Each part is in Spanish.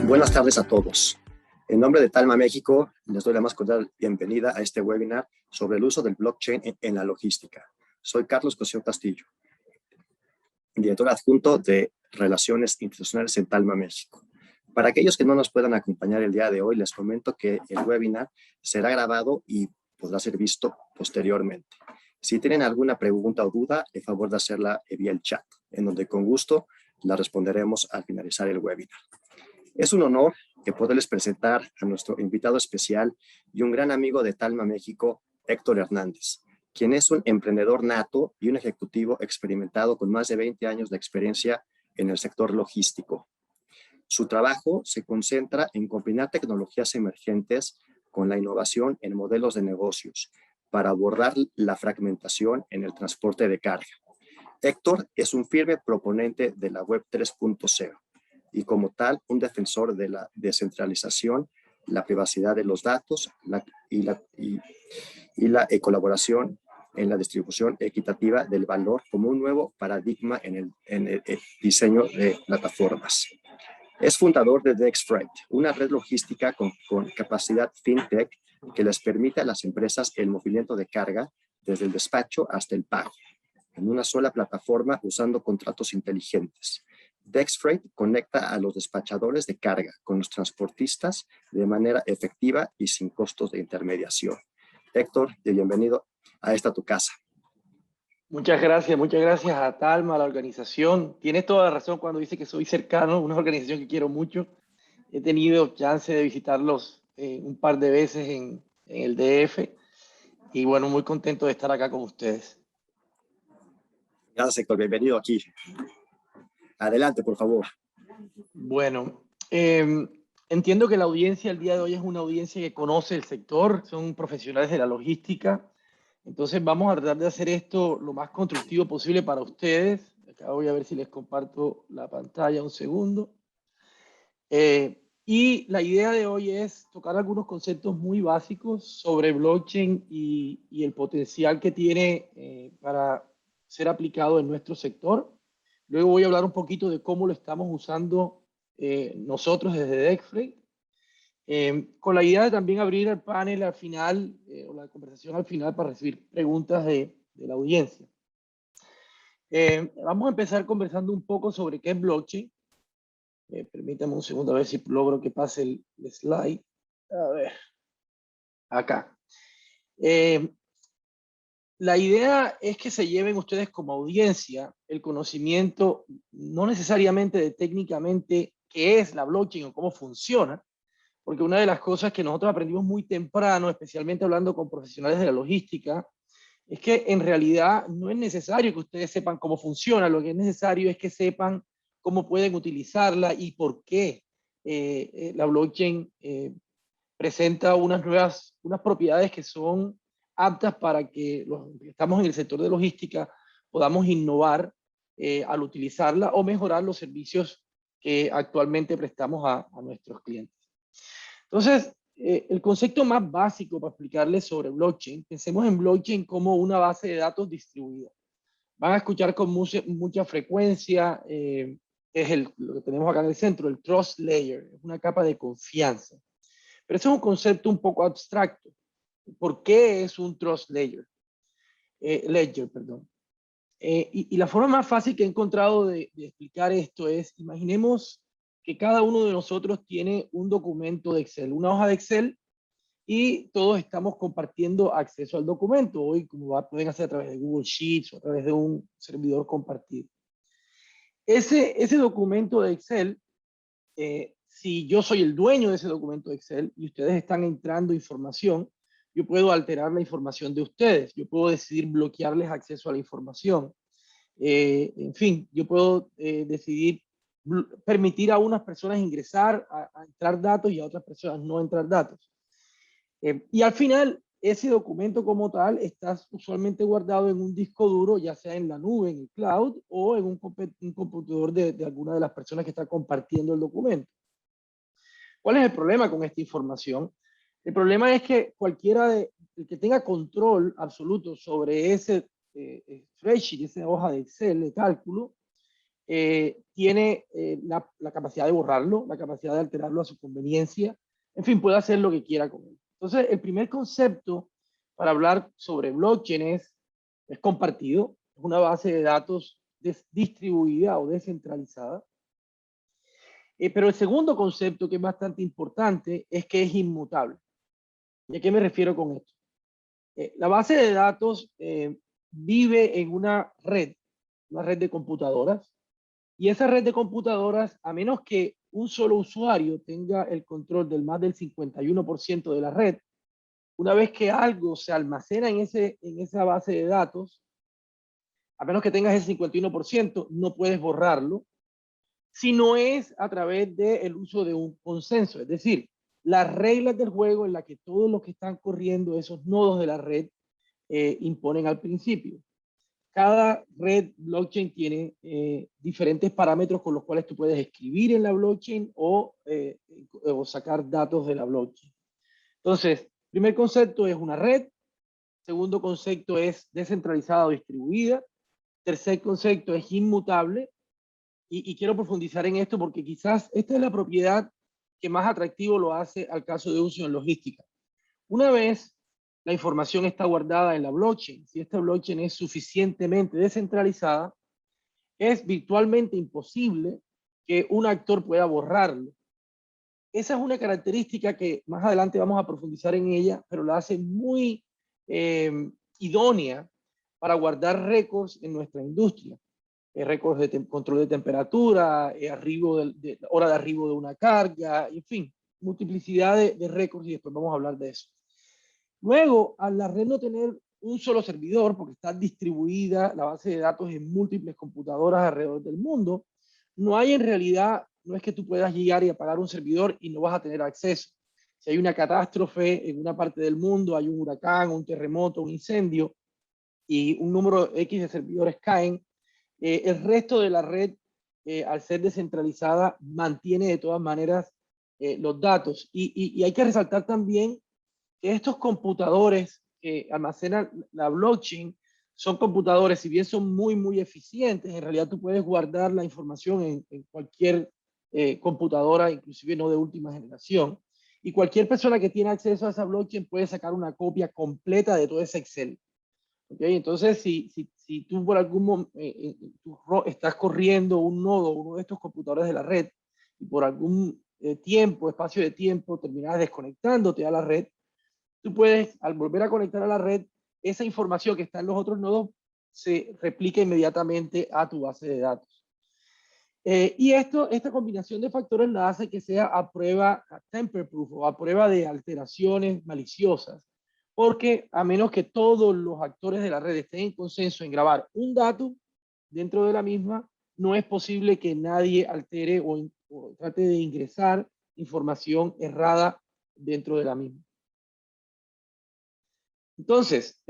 Buenas tardes a todos. En nombre de Talma México, les doy la más cordial bienvenida a este webinar sobre el uso del blockchain en la logística. Soy Carlos Cosío Castillo, director adjunto de Relaciones Internacionales en Talma México. Para aquellos que no nos puedan acompañar el día de hoy, les comento que el webinar será grabado y podrá ser visto posteriormente. Si tienen alguna pregunta o duda, por favor de hacerla vía el chat, en donde con gusto la responderemos al finalizar el webinar. Es un honor que poderles presentar a nuestro invitado especial y un gran amigo de Talma México, Héctor Hernández, quien es un emprendedor nato y un ejecutivo experimentado con más de 20 años de experiencia en el sector logístico. Su trabajo se concentra en combinar tecnologías emergentes con la innovación en modelos de negocios para abordar la fragmentación en el transporte de carga. Héctor es un firme proponente de la Web 3.0 y como tal un defensor de la descentralización, la privacidad de los datos y la colaboración en la distribución equitativa del valor como un nuevo paradigma en el diseño de plataformas. Es fundador de Dexfreight, una red logística con capacidad fintech que les permite a las empresas el movimiento de carga desde el despacho hasta el pago, en una sola plataforma usando contratos inteligentes. Dexfreight conecta a los despachadores de carga con los transportistas de manera efectiva y sin costos de intermediación. Héctor, bienvenido a esta tu casa. Muchas gracias a Talma, a la organización. Tienes toda la razón cuando dice que soy cercano, una organización que quiero mucho. He tenido chance de visitarlos un par de veces en el DF y bueno, muy contento de estar acá con ustedes. Gracias, Héctor, bienvenido aquí. Adelante, por favor. Bueno, entiendo que la audiencia el día de hoy es una audiencia que conoce el sector, son profesionales de la logística. Entonces vamos a tratar de hacer esto lo más constructivo posible para ustedes. Acá voy a ver si les comparto la pantalla un segundo. Y la idea de hoy es tocar algunos conceptos muy básicos sobre blockchain y el potencial que tiene para ser aplicado en nuestro sector. Luego voy a hablar un poquito de cómo lo estamos usando nosotros desde Dexfreight. Con la idea de también abrir el panel al final, o la conversación al final, para recibir preguntas de la audiencia. Vamos a empezar conversando un poco sobre qué es blockchain. Permítame un segundo a ver si logro que pase el slide. A ver, acá. La idea es que se lleven ustedes como audiencia el conocimiento, no necesariamente de técnicamente qué es la blockchain o cómo funciona, porque una de las cosas que nosotros aprendimos muy temprano, especialmente hablando con profesionales de la logística, es que en realidad no es necesario que ustedes sepan cómo funciona, lo que es necesario es que sepan cómo pueden utilizarla y por qué la blockchain presenta unas propiedades que son aptas para que los que estamos en el sector de logística podamos innovar al utilizarla o mejorar los servicios que actualmente prestamos a nuestros clientes. Entonces, el concepto más básico para explicarles sobre blockchain, pensemos en blockchain como una base de datos distribuida. Van a escuchar con mucha frecuencia, es lo que tenemos acá en el centro, el trust layer, es una capa de confianza. Pero ese es un concepto un poco abstracto. ¿Por qué es un trust layer? Ledger, perdón. Y la forma más fácil que he encontrado de explicar esto es, imaginemos que cada uno de nosotros tiene un documento de Excel, una hoja de Excel, y todos estamos compartiendo acceso al documento. Hoy, como pueden hacer a través de Google Sheets o a través de un servidor compartido. Ese documento de Excel, si yo soy el dueño de ese documento de Excel y ustedes están entrando información, yo puedo alterar la información de ustedes. Yo puedo decidir bloquearles acceso a la información. En fin, yo puedo decidir permitir a unas personas ingresar, a entrar datos y a otras personas no entrar datos. Y al final, ese documento como tal está usualmente guardado en un disco duro, ya sea en la nube, en el cloud, o en un computador de alguna de las personas que está compartiendo el documento. ¿Cuál es el problema con esta información? El problema es que el que tenga control absoluto sobre ese spreadsheet, esa hoja de Excel de cálculo, tiene la capacidad de borrarlo, la capacidad de alterarlo a su conveniencia, en fin, puede hacer lo que quiera con él. Entonces, el primer concepto para hablar sobre blockchain es compartido, es una base de datos distribuida o descentralizada. Pero el segundo concepto, que es bastante importante, es que es inmutable. ¿Y a qué me refiero con esto? La base de datos vive en una red de computadoras, y esa red de computadoras, a menos que un solo usuario tenga el control del más del 51% de la red, una vez que algo se almacena en esa base de datos, a menos que tengas el 51%, no puedes borrarlo, si no es a través del uso de un consenso. Es decir, las reglas del juego en las que todos los que están corriendo esos nodos de la red imponen al principio. Cada red blockchain tiene diferentes parámetros con los cuales tú puedes escribir en la blockchain o sacar datos de la blockchain. Entonces, primer concepto es una red. Segundo concepto es descentralizada o distribuida. Tercer concepto es inmutable. Y quiero profundizar en esto porque quizás esta es la propiedad que más atractivo lo hace al caso de uso en logística. Una vez la información está guardada en la blockchain, si esta blockchain es suficientemente descentralizada, es virtualmente imposible que un actor pueda borrarlo. Esa es una característica que más adelante vamos a profundizar en ella, pero la hace muy idónea para guardar récords en nuestra industria. Récords de control de temperatura, hora de arribo de una carga, en fin, multiplicidad de récords, y después vamos a hablar de eso. Luego, al la red no tener un solo servidor, porque está distribuida la base de datos en múltiples computadoras alrededor del mundo, no hay en realidad, no es que tú puedas llegar y apagar un servidor y no vas a tener acceso. Si hay una catástrofe en una parte del mundo, hay un huracán, un terremoto, un incendio, y un número X de servidores caen, el resto de la red, al ser descentralizada, mantiene de todas maneras los datos. Y hay que resaltar también que estos computadores que almacenan la blockchain son computadores, si bien son muy, muy eficientes, en realidad tú puedes guardar la información en cualquier computadora, inclusive no de última generación. Y cualquier persona que tiene acceso a esa blockchain puede sacar una copia completa de todo ese Excel. ¿Okay? Entonces, si tú por algún momento estás corriendo un nodo, uno de estos computadores de la red, y por algún espacio de tiempo, terminas desconectándote a la red, tú puedes, al volver a conectar a la red, esa información que está en los otros nodos se replica inmediatamente a tu base de datos. Y esta combinación de factores la hace que sea a prueba tamper proof o a prueba de alteraciones maliciosas, porque a menos que todos los actores de la red estén en consenso en grabar un dato dentro de la misma, no es posible que nadie altere o trate de ingresar información errada dentro de la misma. Entonces,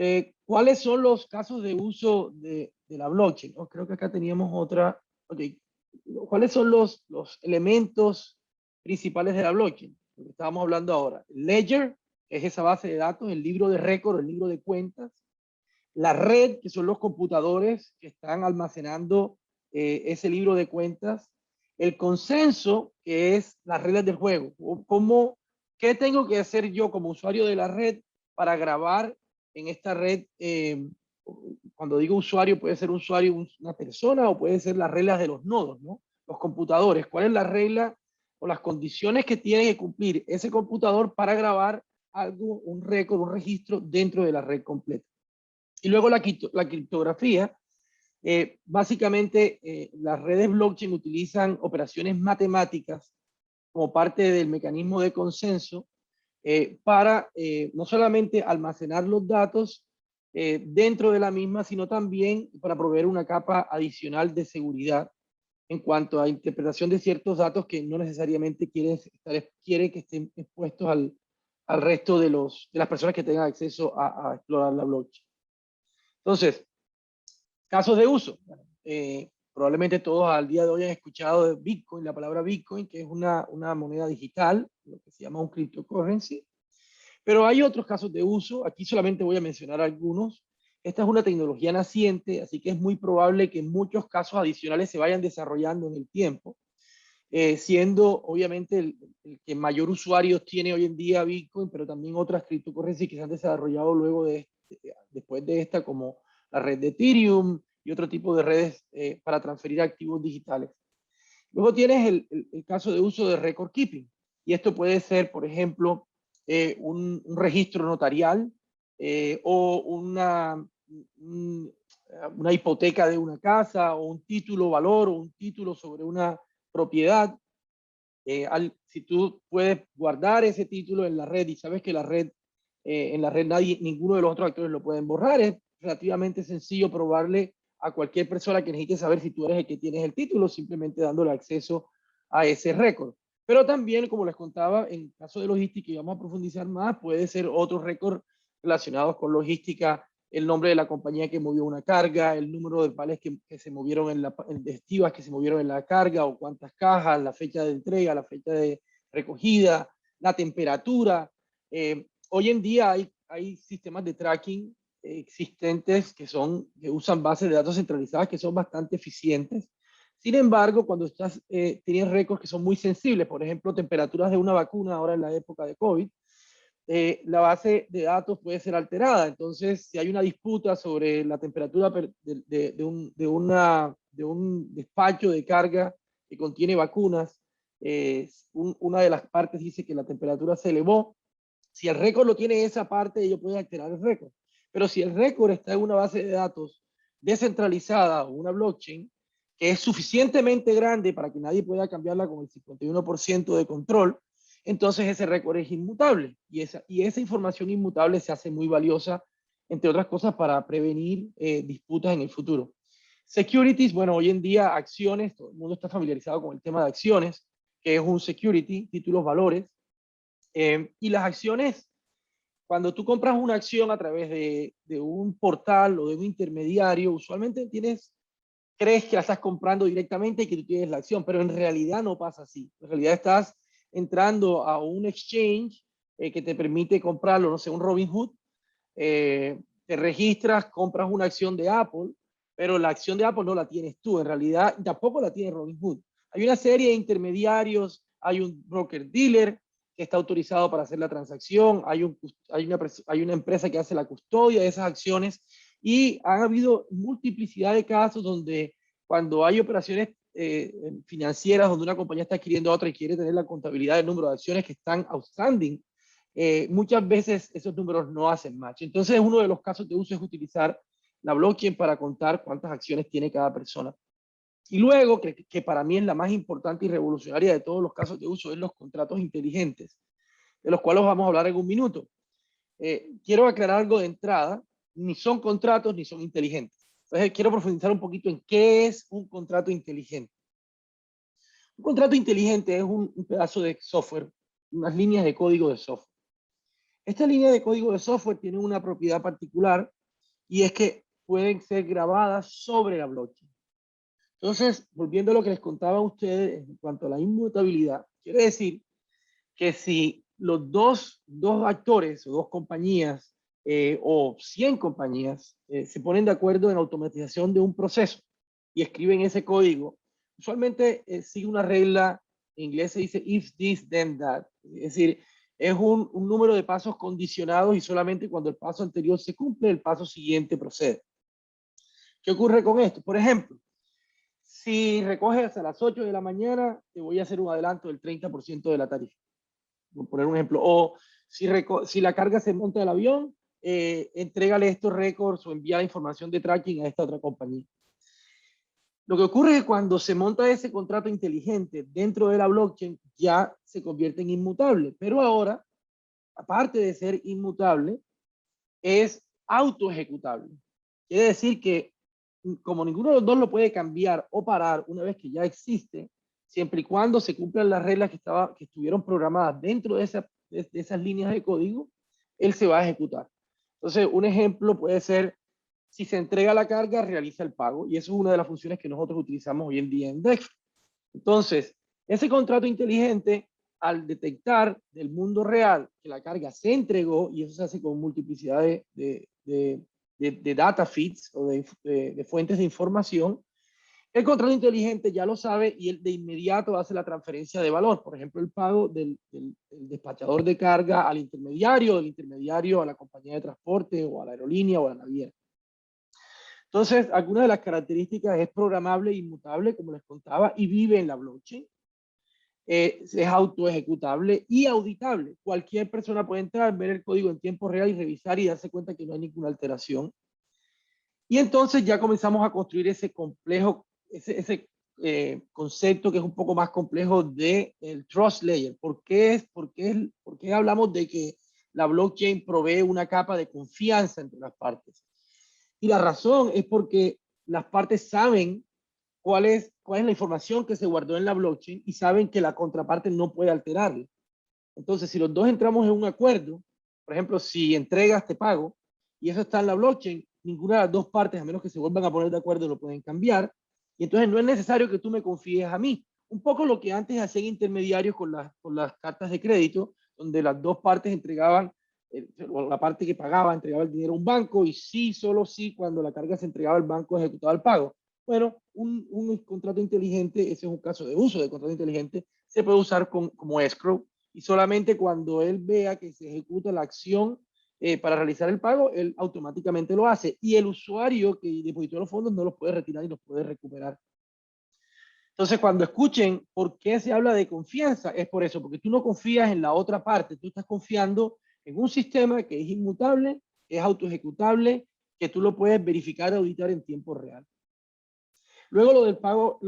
¿cuáles son los casos de uso de la blockchain? Oh, creo que acá teníamos otra. Okay. ¿Cuáles son los elementos principales de la blockchain? Lo que estábamos hablando ahora. El ledger, que es esa base de datos, el libro de récord, el libro de cuentas. La red, que son los computadores que están almacenando ese libro de cuentas. El consenso, que es las reglas del juego. ¿Qué tengo que hacer yo como usuario de la red para grabar en esta red? Cuando digo usuario, puede ser usuario una persona o puede ser las reglas de los nodos, ¿no? Los computadores. ¿Cuál es la regla o las condiciones que tiene que cumplir ese computador para grabar algo, un récord, un registro dentro de la red completa? Y luego la criptografía. Básicamente, las redes blockchain utilizan operaciones matemáticas como parte del mecanismo de consenso para no solamente almacenar los datos dentro de la misma, sino también para proveer una capa adicional de seguridad en cuanto a interpretación de ciertos datos que no necesariamente quiere que estén expuestos al resto de las personas que tengan acceso a explorar la blockchain. Entonces, casos de uso. Probablemente todos al día de hoy han escuchado de Bitcoin, la palabra Bitcoin, que es una moneda digital, lo que se llama un cryptocurrency. Pero hay otros casos de uso. Aquí solamente voy a mencionar algunos. Esta es una tecnología naciente, así que es muy probable que muchos casos adicionales se vayan desarrollando en el tiempo, siendo obviamente el que mayor usuarios tiene hoy en día Bitcoin, pero también otras criptocurrencies que se han desarrollado luego después de esta, como la red de Ethereum y otro tipo de redes para transferir activos digitales. Luego tienes el caso de uso de record keeping, y esto puede ser, por ejemplo, un registro notarial o una hipoteca de una casa, o un título valor, o un título sobre una propiedad. Si tú puedes guardar ese título en la red y sabes que en la red ninguno de los otros actores lo pueden borrar, es relativamente sencillo probarle a cualquier persona que necesite saber si tú eres el que tienes el título, simplemente dándole acceso a ese récord. Pero también, como les contaba, en caso de logística, y vamos a profundizar más, puede ser otros récords relacionados con logística, el nombre de la compañía que movió una carga, el número de vales que se movieron de estivas que se movieron en la carga, o cuántas cajas, la fecha de entrega, la fecha de recogida, la temperatura. Hoy en día hay sistemas de tracking existentes que usan bases de datos centralizadas que son bastante eficientes. Sin embargo, cuando tienes récords que son muy sensibles, por ejemplo, temperaturas de una vacuna ahora en la época de COVID, la base de datos puede ser alterada. Entonces, si hay una disputa sobre la temperatura de un despacho de carga que contiene vacunas, una de las partes dice que la temperatura se elevó. Si el récord lo tiene esa parte, ellos pueden alterar el récord. Pero si el récord está en una base de datos descentralizada o una blockchain, que es suficientemente grande para que nadie pueda cambiarla con el 51% de control, entonces ese récord es inmutable. Y esa información inmutable se hace muy valiosa, entre otras cosas, para prevenir disputas en el futuro. Securities, bueno, hoy en día acciones, todo el mundo está familiarizado con el tema de acciones, que es un security, títulos valores. Y las acciones, cuando tú compras una acción a través de un portal o de un intermediario, usualmente crees que la estás comprando directamente y que tú tienes la acción, pero en realidad no pasa así. En realidad estás entrando a un exchange que te permite comprarlo, no sé, un Robinhood, te registras, compras una acción de Apple, pero la acción de Apple no la tienes tú, en realidad tampoco la tiene Robinhood. Hay una serie de intermediarios, hay un broker dealer que está autorizado para hacer la transacción, hay una empresa que hace la custodia de esas acciones, y han habido multiplicidad de casos donde cuando hay operaciones financieras donde una compañía está adquiriendo a otra y quiere tener la contabilidad del número de acciones que están outstanding, muchas veces esos números no hacen match. Entonces, uno de los casos de uso es utilizar la blockchain para contar cuántas acciones tiene cada persona. Y luego, que para mí es la más importante y revolucionaria de todos los casos de uso, es los contratos inteligentes, de los cuales vamos a hablar en un minuto. Quiero aclarar algo de entrada: ni son contratos ni son inteligentes. Entonces, quiero profundizar un poquito en qué es un contrato inteligente. Un contrato inteligente es un pedazo de software, unas líneas de código de software. Esta línea de código de software tiene una propiedad particular, y es que pueden ser grabadas sobre la blockchain. Entonces, volviendo a lo que les contaba a ustedes en cuanto a la inmutabilidad, quiere decir que si los dos actores o dos compañías o 100 compañías se ponen de acuerdo en automatización de un proceso y escriben ese código, usualmente sigue una regla, en inglés se dice if this then that, es decir, es un número de pasos condicionados, y solamente cuando el paso anterior se cumple, el paso siguiente procede. ¿Qué ocurre con esto? Por ejemplo, si recoges a las 8 de la mañana, te voy a hacer un adelanto del 30% de la tarifa, por poner un ejemplo. O si la carga se monta del avión, entrégale estos récords o envía la información de tracking a esta otra compañía. Lo que ocurre es que cuando se monta ese contrato inteligente dentro de la blockchain, ya se convierte en inmutable. Pero ahora, aparte de ser inmutable, es autoejecutable. Quiere decir que, como ninguno de los dos lo puede cambiar o parar una vez que ya existe, siempre y cuando se cumplan las reglas que estuvieron programadas dentro de esas líneas de código, él se va a ejecutar. Entonces, un ejemplo puede ser: si se entrega la carga, realiza el pago, y eso es una de las funciones que nosotros utilizamos hoy en día en DEX. Entonces, ese contrato inteligente, al detectar del mundo real que la carga se entregó, y eso se hace con multiplicidad de de data feeds o de fuentes de información, el contrato inteligente ya lo sabe y él de inmediato hace la transferencia de valor. Por ejemplo, el pago del despachador de carga al intermediario, del intermediario a la compañía de transporte o a la aerolínea o a la naviera. Entonces, algunas de las características es programable, inmutable, como les contaba, y vive en la blockchain. Es autoejecutable y auditable. Cualquier persona puede entrar, ver el código en tiempo real y revisar y darse cuenta que no hay ninguna alteración. Y entonces ya comenzamos a construir ese complejo, ese concepto que es un poco más complejo del trust layer. ¿Por qué hablamos de que la blockchain provee una capa de confianza entre las partes? Y la razón es porque las partes saben cuál es la información que se guardó en la blockchain y saben que la contraparte no puede alterarla. Entonces, si los dos entramos en un acuerdo, por ejemplo, si entregas, te pago, y eso está en la blockchain, ninguna de las dos partes, a menos que se vuelvan a poner de acuerdo, lo pueden cambiar. Y entonces no es necesario que tú me confíes a mí. Un poco lo que antes hacían intermediarios con las cartas de crédito, donde las dos partes entregaban, la parte que pagaba entregaba el dinero a un banco y sí, solo sí, cuando la carga se entregaba al banco ejecutaba el pago. Bueno, un contrato inteligente, ese es un caso de uso de contrato inteligente, se puede usar como escrow y solamente cuando él vea que se ejecuta la acción para realizar el pago, él automáticamente lo hace y el usuario que depositó los fondos no los puede retirar y los puede recuperar. Entonces, cuando escuchen por qué se habla de confianza, es por eso, porque tú no confías en la otra parte, tú estás confiando en un sistema que es inmutable, que es autoejecutable, que tú lo puedes verificar y auditar en tiempo real. Luego lo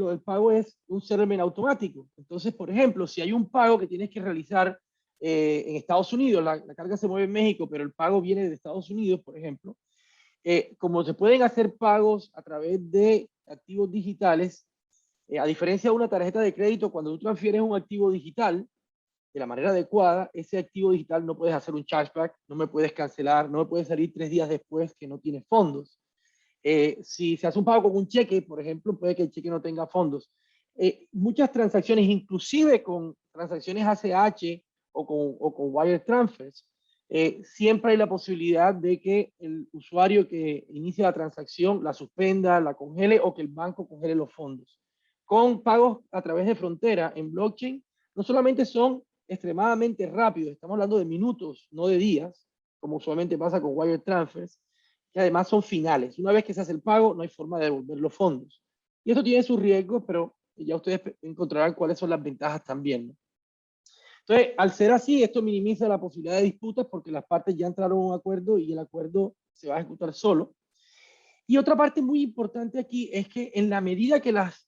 del pago es un settlement automático. Entonces, por ejemplo, si hay un pago que tienes que realizar en Estados Unidos, la carga se mueve en México, pero el pago viene de Estados Unidos, por ejemplo, como se pueden hacer pagos a través de activos digitales, a diferencia de una tarjeta de crédito, cuando tú transfieres un activo digital de la manera adecuada, ese activo digital no puedes hacer un chargeback, no me puedes cancelar, no me puedes salir 3 días después que no tienes fondos. Si se hace un pago con un cheque, por ejemplo, puede que el cheque no tenga fondos. Muchas transacciones, inclusive con transacciones ACH o con wire transfers, siempre hay la posibilidad de que el usuario que inicia la transacción la suspenda, la congele o que el banco congele los fondos. Con pagos a través de frontera en blockchain, no solamente son extremadamente rápidos, estamos hablando de minutos, no de días, como usualmente pasa con wire transfers, que además son finales. Una vez que se hace el pago, no hay forma de devolver los fondos. Y esto tiene sus riesgos, pero ya ustedes encontrarán cuáles son las ventajas también, ¿no? Entonces, al ser así, esto minimiza la posibilidad de disputas porque las partes ya entraron a un acuerdo y el acuerdo se va a ejecutar solo. Y otra parte muy importante aquí es que en la medida que las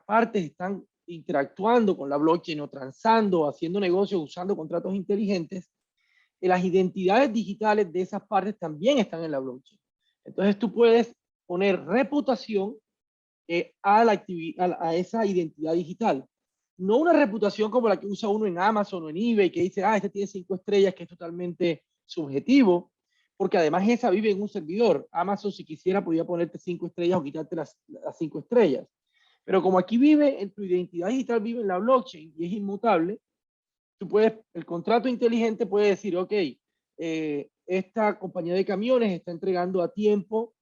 partes están interactuando con la blockchain o transando o haciendo negocios usando contratos inteligentes, las identidades digitales de esas partes también están en la blockchain. Entonces tú puedes poner reputación a esa identidad digital. No una reputación como la que usa uno en Amazon o en eBay, que dice, este tiene 5 estrellas, que es totalmente subjetivo, porque además esa vive en un servidor. Amazon, si quisiera, podría ponerte 5 estrellas o quitarte las 5 estrellas. Pero como aquí vive, en tu identidad digital vive en la blockchain y es inmutable, el contrato inteligente puede decir, ok, esta compañía de camiones está entregando a tiempo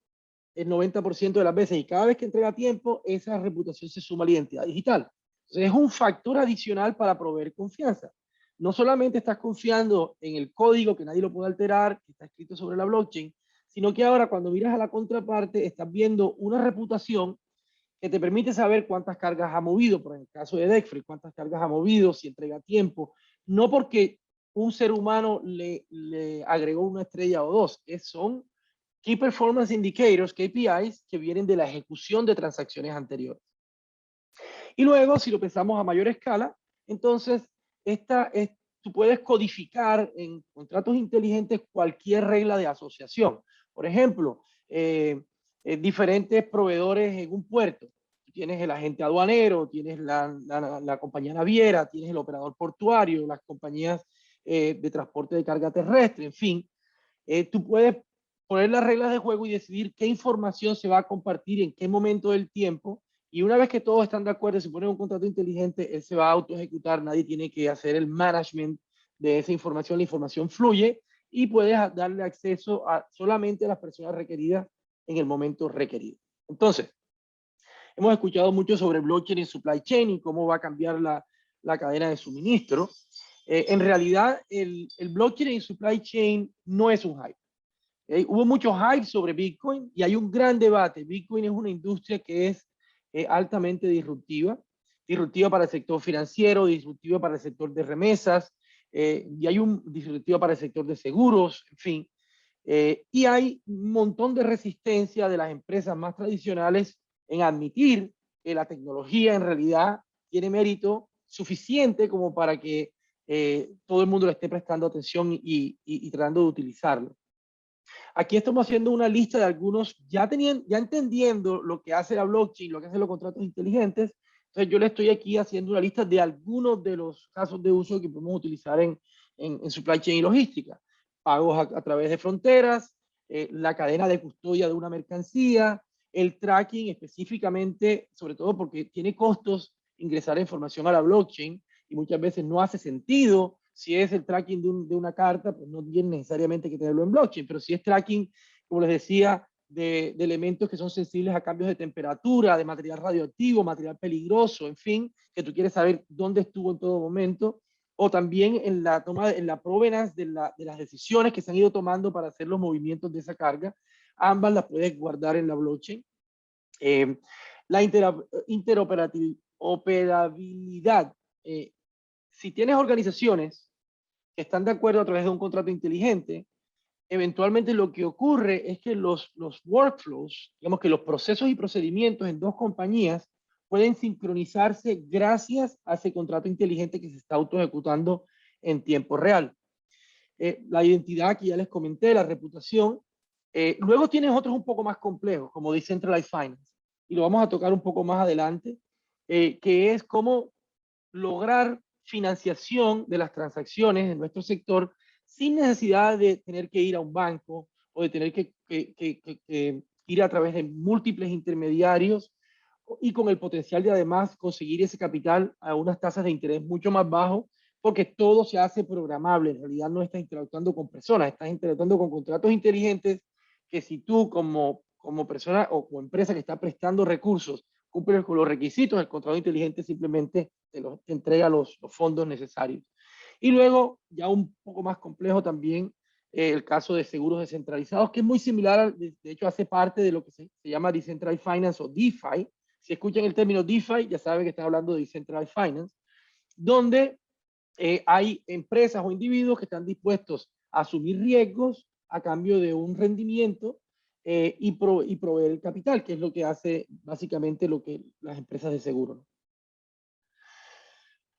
el 90% de las veces y cada vez que entrega a tiempo, esa reputación se suma a la identidad digital. Entonces es un factor adicional para proveer confianza. No solamente estás confiando en el código que nadie lo puede alterar, que está escrito sobre la blockchain, sino que ahora cuando miras a la contraparte estás viendo una reputación que te permite saber cuántas cargas ha movido, por el caso de Dexfree, cuántas cargas ha movido, si entrega a tiempo, no porque un ser humano le agregó una estrella o dos, son Key Performance Indicators, KPIs, que vienen de la ejecución de transacciones anteriores. Y luego, si lo pensamos a mayor escala, entonces tú puedes codificar en contratos inteligentes cualquier regla de asociación. Por ejemplo, diferentes proveedores en un puerto. Tienes el agente aduanero, tienes la compañía naviera, tienes el operador portuario, las compañías de transporte de carga terrestre, en fin. Tú puedes poner las reglas de juego y decidir qué información se va a compartir en qué momento del tiempo. Y una vez que todos están de acuerdo, si ponen un contrato inteligente, él se va a auto ejecutar, nadie tiene que hacer el management de esa información, la información fluye y puedes darle acceso solamente a las personas requeridas en el momento requerido. Entonces, hemos escuchado mucho sobre blockchain y supply chain y cómo va a cambiar la cadena de suministro. En realidad, el blockchain y supply chain no es un hype. Hubo mucho hype sobre Bitcoin y hay un gran debate. Bitcoin es una industria que es altamente disruptiva para el sector financiero, disruptiva para el sector de remesas, y hay un disruptiva para el sector de seguros, en fin. Y hay un montón de resistencia de las empresas más tradicionales en admitir que la tecnología en realidad tiene mérito suficiente como para que todo el mundo le esté prestando atención y tratando de utilizarlo. Aquí estamos haciendo una lista de algunos, ya entendiendo lo que hace la blockchain, lo que hacen los contratos inteligentes. Entonces yo le estoy aquí haciendo una lista de algunos de los casos de uso que podemos utilizar en supply chain y logística. Pagos a través de fronteras, la cadena de custodia de una mercancía, el tracking específicamente, sobre todo porque tiene costos ingresar información a la blockchain y muchas veces no hace sentido. Si es el tracking de una carta, pues no tiene necesariamente que tenerlo en blockchain, pero si es tracking, como les decía, de elementos que son sensibles a cambios de temperatura, de material radioactivo, material peligroso, en fin, que tú quieres saber dónde estuvo en todo momento, o también en la provenance de las decisiones que se han ido tomando para hacer los movimientos de esa carga, ambas las puedes guardar en la blockchain. La interoperabilidad. Si tienes organizaciones que están de acuerdo a través de un contrato inteligente, eventualmente lo que ocurre es que los workflows, digamos que los procesos y procedimientos en dos compañías pueden sincronizarse gracias a ese contrato inteligente que se está auto ejecutando en tiempo real. La identidad que ya les comenté, la reputación. Luego tienes otros un poco más complejos, como Decentralized Finance, y lo vamos a tocar un poco más adelante, que es cómo lograr financiación de las transacciones en nuestro sector sin necesidad de tener que ir a un banco o de tener que ir a través de múltiples intermediarios y con el potencial de además conseguir ese capital a unas tasas de interés mucho más bajas, porque todo se hace programable. En realidad no estás interactuando con personas, estás interactuando con contratos inteligentes que si tú como persona o como empresa que está prestando recursos cumples con los requisitos, el contrato inteligente simplemente te entrega los fondos necesarios. Y luego, ya un poco más complejo también, el caso de seguros descentralizados, que es muy similar, de hecho hace parte de lo que se llama Decentralized Finance o DeFi. Si escuchan el término DeFi, ya saben que están hablando de Decentralized Finance, donde hay empresas o individuos que están dispuestos a asumir riesgos a cambio de un rendimiento y proveer el capital, que es lo que hace básicamente lo que las empresas de seguro, ¿no?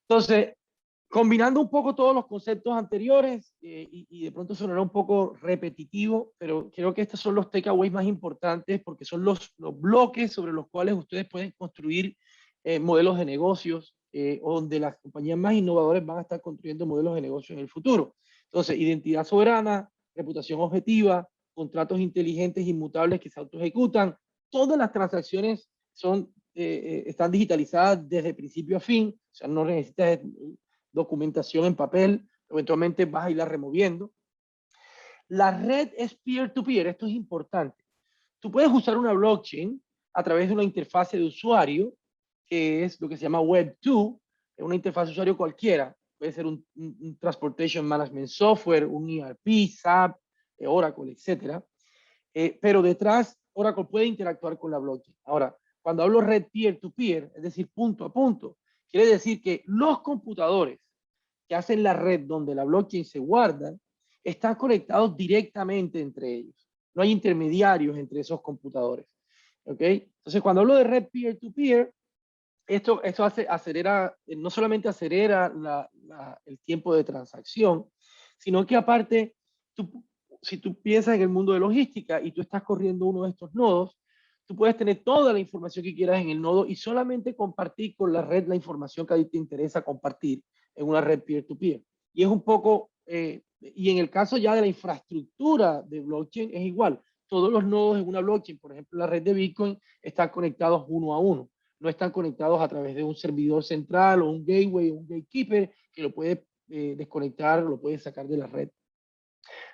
Entonces, combinando un poco todos los conceptos anteriores, y de pronto sonará un poco repetitivo, pero creo que estos son los takeaways más importantes porque son los bloques sobre los cuales ustedes pueden construir modelos de negocios, o donde las compañías más innovadoras van a estar construyendo modelos de negocio en el futuro. Entonces, identidad soberana, reputación objetiva, contratos inteligentes inmutables que se autoejecutan, todas las transacciones están digitalizadas desde principio a fin, o sea, no necesitas documentación en papel, eventualmente vas a irla removiendo. La red es peer-to-peer, esto es importante. Tú puedes usar una blockchain a través de una interfase de usuario, que es lo que se llama Web2, una interfaz de usuario cualquiera, puede ser un Transportation Management Software, un ERP, SAP, Oracle, etc. Pero detrás, Oracle puede interactuar con la blockchain. Ahora, cuando hablo red peer-to-peer, es decir, punto a punto, quiere decir que los computadores que hacen la red donde la blockchain se guarda están conectados directamente entre ellos. No hay intermediarios entre esos computadores. ¿Ok? Entonces, cuando hablo de red peer-to-peer, esto acelera, no solamente acelera el tiempo de transacción, sino que aparte, si tú piensas en el mundo de logística y tú estás corriendo uno de estos nodos, tú puedes tener toda la información que quieras en el nodo y solamente compartir con la red la información que a ti te interesa compartir en una red peer-to-peer. Y es un poco, y en el caso ya de la infraestructura de blockchain es igual. Todos los nodos en una blockchain, por ejemplo, la red de Bitcoin, están conectados uno a uno. No están conectados a través de un servidor central o un gateway o un gatekeeper que lo puede desconectar, lo puede sacar de la red.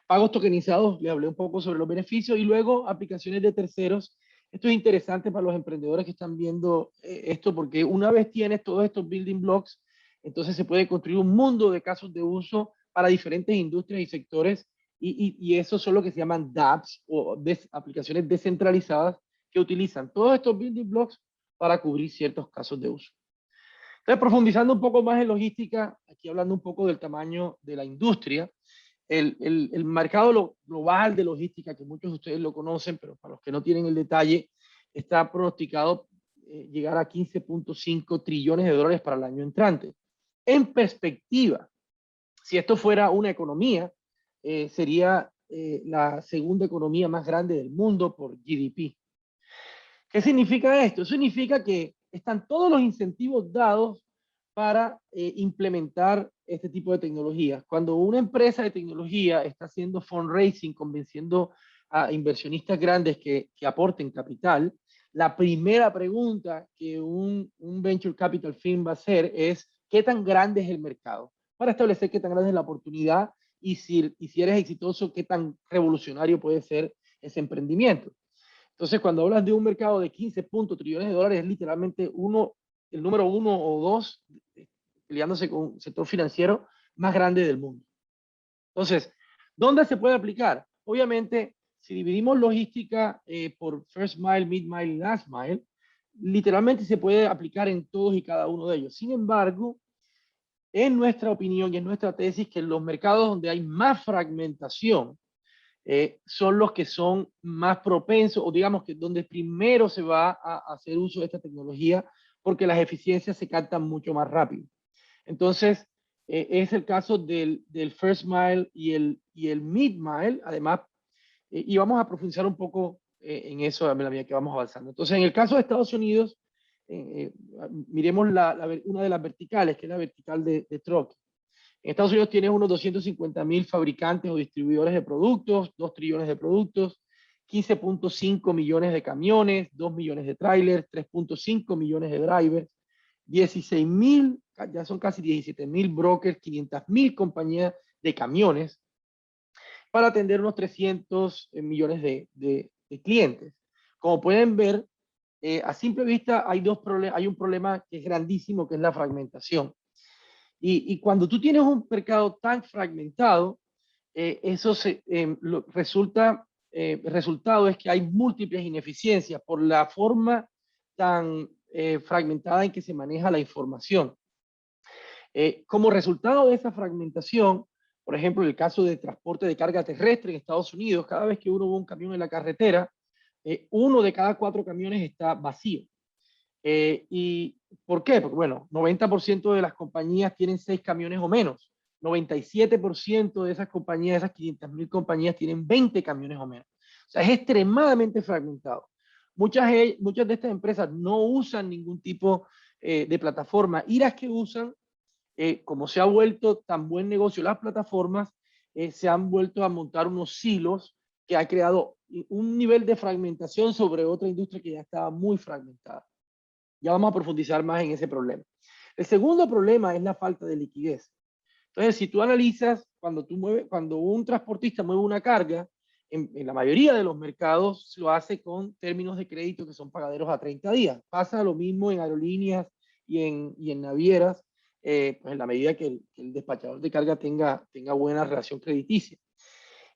Pagos tokenizados, les hablé un poco sobre los beneficios, y luego aplicaciones de terceros. Esto es interesante para los emprendedores que están viendo esto, porque una vez tienes todos estos building blocks, entonces se puede construir un mundo de casos de uso para diferentes industrias y sectores, y eso son lo que se llaman dApps o aplicaciones descentralizadas que utilizan todos estos building blocks para cubrir ciertos casos de uso. Entonces, profundizando un poco más en logística, aquí hablando un poco del tamaño de la industria, el mercado global de logística, que muchos de ustedes lo conocen, pero para los que no tienen el detalle, está pronosticado llegar a 15.5 trillones de dólares para el año entrante. En perspectiva, si esto fuera una economía, sería la segunda economía más grande del mundo por GDP. ¿Qué significa esto? Significa que están todos los incentivos dados para implementar este tipo de tecnologías. Cuando una empresa de tecnología está haciendo fundraising, convenciendo a inversionistas grandes que aporten capital, la primera pregunta que un venture capital firm va a hacer es ¿qué tan grande es el mercado? Para establecer qué tan grande es la oportunidad y si eres exitoso, qué tan revolucionario puede ser ese emprendimiento. Entonces, cuando hablas de un mercado de 15 trillones de dólares, es literalmente el número uno o dos, peleándose con un sector financiero más grande del mundo. Entonces, ¿dónde se puede aplicar? Obviamente, si dividimos logística por first mile, mid mile y last mile, literalmente se puede aplicar en todos y cada uno de ellos. Sin embargo, en nuestra opinión y en nuestra tesis, que en los mercados donde hay más fragmentación, son los que son más propensos, o digamos que donde primero se va a hacer uso de esta tecnología, porque las eficiencias se captan mucho más rápido. Entonces, es el caso del first mile y el mid mile, además, y vamos a profundizar un poco en eso a la medida que vamos avanzando. Entonces, en el caso de Estados Unidos, miremos una de las verticales, que es la vertical de truck. En Estados Unidos tienes unos 250.000 fabricantes o distribuidores de productos, 2 trillones de productos, 15.5 millones de camiones, 2 millones de trailers, 3.5 millones de drivers, 16.000, ya son casi 17.000 brokers, 500.000 compañías de camiones para atender unos 300 millones de clientes. Como pueden ver, a simple vista hay un problema que es grandísimo, que es la fragmentación. Y cuando tú tienes un mercado tan fragmentado, el resultado es que hay múltiples ineficiencias por la forma tan fragmentada en que se maneja la información. Como resultado de esa fragmentación, por ejemplo, en el caso de transporte de carga terrestre en Estados Unidos, cada vez que uno ve un camión en la carretera, uno de cada 4 camiones está vacío. ¿Y por qué? Porque, bueno, 90% de las compañías tienen 6 camiones o menos. 97% de esas compañías, esas 500.000 compañías, tienen 20 camiones o menos. O sea, es extremadamente fragmentado. Muchas de estas empresas no usan ningún tipo de plataforma, y las que usan, como se ha vuelto tan buen negocio las plataformas, se han vuelto a montar unos silos que ha creado un nivel de fragmentación sobre otra industria que ya estaba muy fragmentada. Ya vamos a profundizar más en ese problema. El segundo problema es la falta de liquidez. Entonces, si tú analizas, cuando un transportista mueve una carga, en la mayoría de los mercados lo hace con términos de crédito que son pagaderos a 30 días. Pasa lo mismo en aerolíneas y en navieras, pues en la medida que el despachador de carga tenga buena relación crediticia.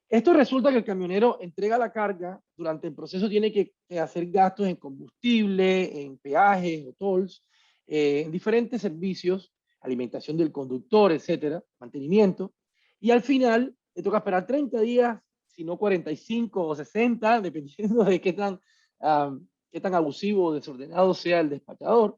Esto resulta que el camionero entrega la carga, durante el proceso tiene que hacer gastos en combustible, en peajes o tolls, en diferentes servicios, alimentación del conductor, etcétera, mantenimiento, y al final le toca esperar 30 días, si no 45 o 60, dependiendo de qué tan abusivo o desordenado sea el despachador.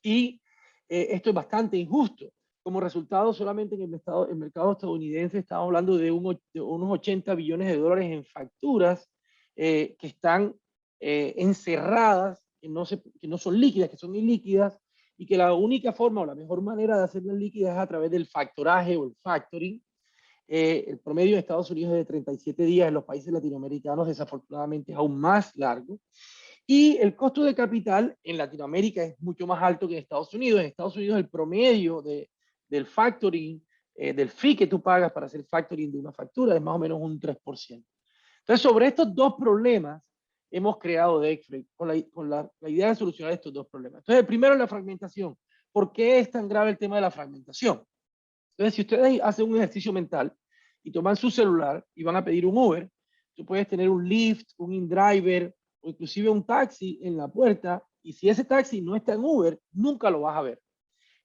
Y esto es bastante injusto. Como resultado, solamente en el mercado estadounidense estamos hablando de unos 80 billones de dólares en facturas que están encerradas, que no son líquidas, que son ilíquidas, y que la única forma o la mejor manera de hacerlas líquidas es a través del factoraje o el factoring. El promedio en Estados Unidos es de 37 días, en los países latinoamericanos desafortunadamente es aún más largo. Y el costo de capital en Latinoamérica es mucho más alto que en Estados Unidos. En Estados Unidos el promedio del factoring del fee que tú pagas para hacer factoring de una factura, es más o menos un 3%. Entonces, sobre estos dos problemas, hemos creado Dexfreg con la idea de solucionar estos dos problemas. Entonces, el primero es la fragmentación. ¿Por qué es tan grave el tema de la fragmentación? Entonces, si ustedes hacen un ejercicio mental y toman su celular y van a pedir un Uber, tú puedes tener un Lyft, un InDriver o inclusive un taxi en la puerta, y si ese taxi no está en Uber, nunca lo vas a ver.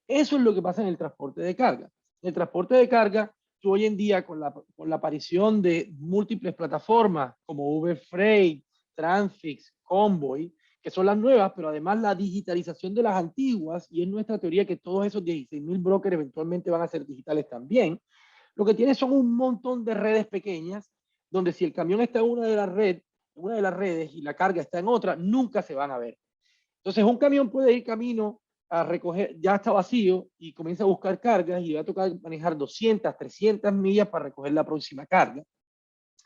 Eso es lo que pasa en el transporte de carga. En el transporte de carga, tú hoy en día con la aparición de múltiples plataformas como Uber Freight, Transfix, Convoy, que son las nuevas, pero además la digitalización de las antiguas, y es nuestra teoría que todos esos 16,000 brokers eventualmente van a ser digitales también, lo que tiene son un montón de redes pequeñas, donde si el camión está en una de las redes y la carga está en otra, nunca se van a ver. Entonces un camión puede ir camino a recoger, ya está vacío y comienza a buscar cargas y le va a tocar manejar 200, 300 millas para recoger la próxima carga.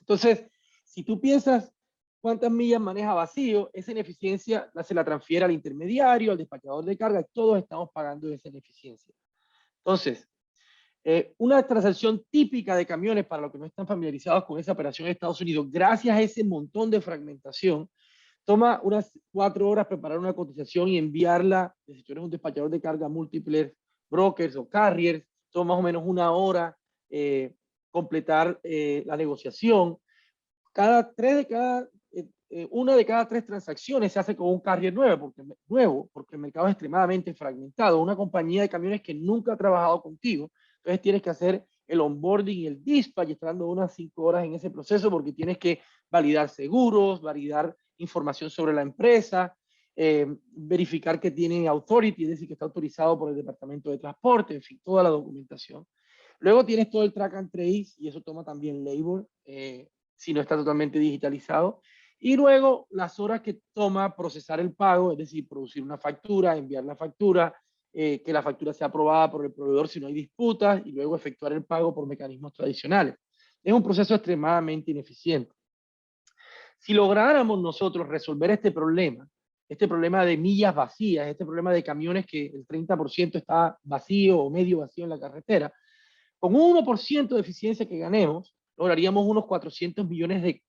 Entonces, si tú piensas cuántas millas maneja vacío, esa ineficiencia se la transfiere al intermediario, al despachador de carga, todos estamos pagando esa ineficiencia. Entonces, una transacción típica de camiones, para los que no están familiarizados con esa operación en Estados Unidos, gracias a ese montón de fragmentación, toma unas 4 horas preparar una cotización y enviarla, si tú eres un despachador de carga, múltiples brokers o carriers, toma más o menos 1 hora completar la negociación. Una de cada 3 transacciones se hace con un carrier nuevo porque el mercado es extremadamente fragmentado. Una compañía de camiones que nunca ha trabajado contigo, entonces tienes que hacer el onboarding y el dispatch, estando unas 5 horas en ese proceso porque tienes que validar seguros, validar información sobre la empresa, verificar que tiene authority, es decir, que está autorizado por el Departamento de Transporte, en fin, toda la documentación. Luego tienes todo el track and trace y eso toma también labor, si no está totalmente digitalizado. Y luego las horas que toma procesar el pago, es decir, producir una factura, enviar la factura, que la factura sea aprobada por el proveedor si no hay disputas y luego efectuar el pago por mecanismos tradicionales. Es un proceso extremadamente ineficiente. Si lográramos nosotros resolver este problema de millas vacías, este problema de camiones que el 30% está vacío o medio vacío en la carretera, con un 1% de eficiencia que ganemos, lograríamos unos 400 millones de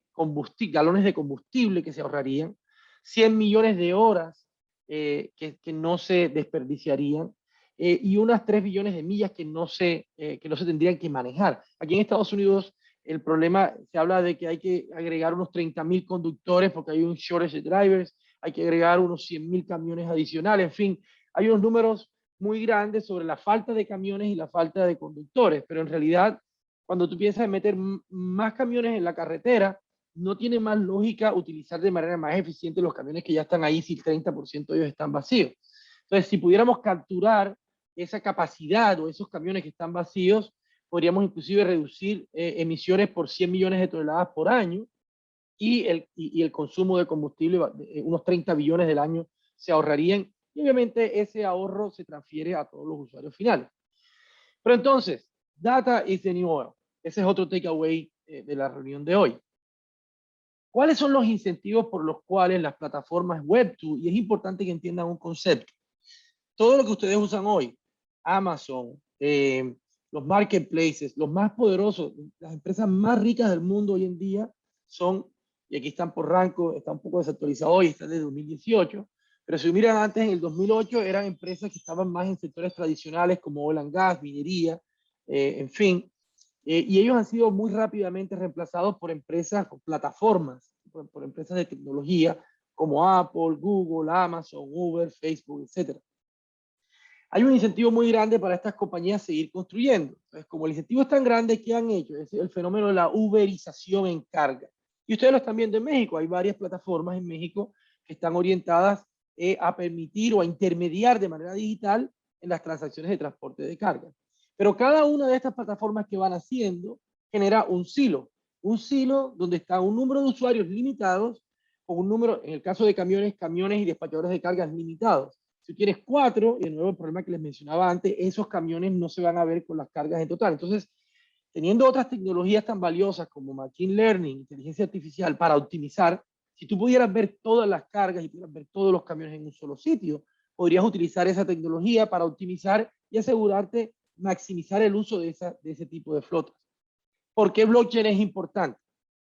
galones de combustible que se ahorrarían, 100 millones de horas que no se desperdiciarían, y unas 3 billones de millas que no se tendrían que manejar. Aquí en Estados Unidos el problema, se habla de que hay que agregar unos 30,000 conductores porque hay un shortage de drivers, hay que agregar unos 100,000 camiones adicionales, en fin, hay unos números muy grandes sobre la falta de camiones y la falta de conductores, pero en realidad cuando tú piensas en meter más camiones en la carretera, no tiene más lógica utilizar de manera más eficiente los camiones que ya están ahí si el 30% de ellos están vacíos. Entonces, si pudiéramos capturar esa capacidad o esos camiones que están vacíos, podríamos inclusive reducir emisiones por 100 millones de toneladas por año y el consumo de combustible, unos 30 billones del año se ahorrarían, y obviamente ese ahorro se transfiere a todos los usuarios finales. Pero entonces, data is the new oil. Ese es otro takeaway de la reunión de hoy. ¿Cuáles son los incentivos por los cuales las plataformas Web2, y es importante que entiendan un concepto, todo lo que ustedes usan hoy, Amazon, los marketplaces, los más poderosos, las empresas más ricas del mundo hoy en día son, y aquí están por rango, está un poco desactualizado hoy, está de 2018, pero si miran antes, en el 2008, eran empresas que estaban más en sectores tradicionales como oil and gas, minería, en fin, y ellos han sido muy rápidamente reemplazados por empresas, por plataformas, por empresas de tecnología como Apple, Google, Amazon, Uber, Facebook, etc. Hay un incentivo muy grande para estas compañías seguir construyendo. Entonces, como el incentivo es tan grande, ¿qué han hecho? Es el fenómeno de la uberización en carga. Y ustedes lo están viendo en México. Hay varias plataformas en México que están orientadas a permitir o a intermediar de manera digital en las transacciones de transporte de carga. Pero cada una de estas plataformas que van haciendo genera un silo donde está un número de usuarios limitados, con un número, en el caso de camiones y despachadores de cargas limitados. Si tienes 4, y de nuevo el problema que les mencionaba antes, esos camiones no se van a ver con las cargas en total. Entonces, teniendo otras tecnologías tan valiosas como Machine Learning, inteligencia artificial, para optimizar, si tú pudieras ver todas las cargas y pudieras ver todos los camiones en un solo sitio, podrías utilizar esa tecnología para optimizar y asegurarte maximizar el uso de ese tipo de flotas. ¿Por qué blockchain es importante?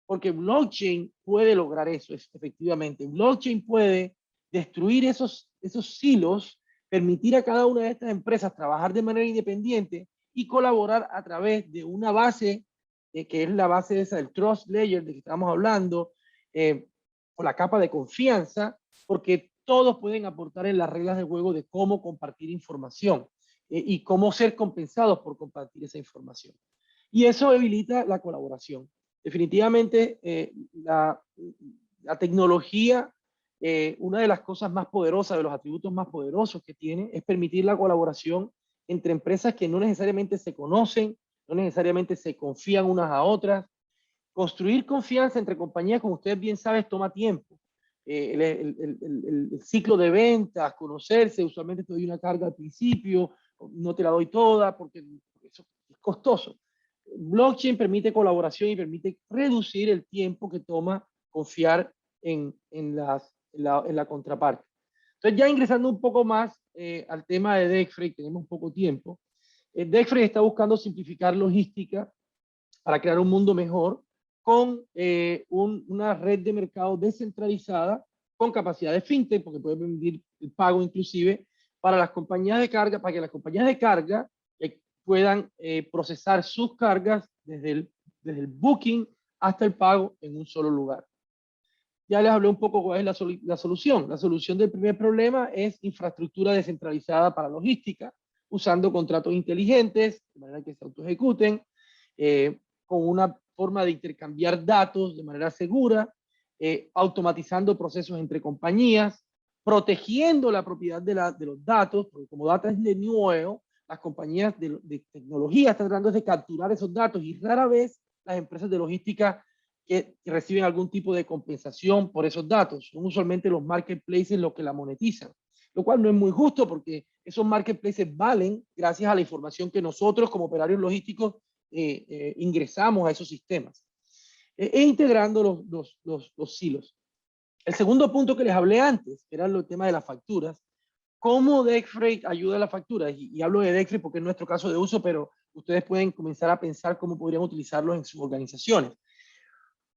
Porque blockchain puede lograr eso, efectivamente. Blockchain puede destruir esos silos, permitir a cada una de estas empresas trabajar de manera independiente y colaborar a través de una base, que es la base esa del Trust Layer de que estamos hablando, o la capa de confianza, porque todos pueden aportar en las reglas de juego de cómo compartir información y cómo ser compensados por compartir esa información. Y eso habilita la colaboración. Definitivamente, la tecnología, una de las cosas más poderosas, de los atributos más poderosos que tiene, es permitir la colaboración entre empresas que no necesariamente se conocen, no necesariamente se confían unas a otras. Construir confianza entre compañías, como ustedes bien saben, toma tiempo. El ciclo de ventas, conocerse, usualmente te doy una carga al principio, no te la doy toda porque eso es costoso. Blockchain permite colaboración y permite reducir el tiempo que toma confiar en la contraparte. Entonces, ya ingresando un poco más al tema de Dexfrey, tenemos poco tiempo. Dexfrey está buscando simplificar logística para crear un mundo mejor con una red de mercado descentralizada con capacidad de fintech, porque puede permitir el pago inclusive para las compañías de carga, para que las compañías de carga puedan procesar sus cargas desde el booking hasta el pago en un solo lugar. Ya les hablé un poco cuál es la solución. La solución del primer problema es infraestructura descentralizada para logística, usando contratos inteligentes, de manera que se autoejecuten, con una forma de intercambiar datos de manera segura, automatizando procesos entre compañías, protegiendo la propiedad de los datos, porque como data es de New Oil, las compañías de tecnología están tratando de capturar esos datos y rara vez las empresas de logística que reciben algún tipo de compensación por esos datos. Son usualmente los marketplaces los que la monetizan, lo cual no es muy justo porque esos marketplaces valen gracias a la información que nosotros como operarios logísticos ingresamos a esos sistemas e integrando los silos. El segundo punto que les hablé antes era el tema de las facturas. ¿Cómo Dexfrey ayuda a las facturas? Y hablo de Dexfrey porque es nuestro caso de uso, pero ustedes pueden comenzar a pensar cómo podrían utilizarlos en sus organizaciones.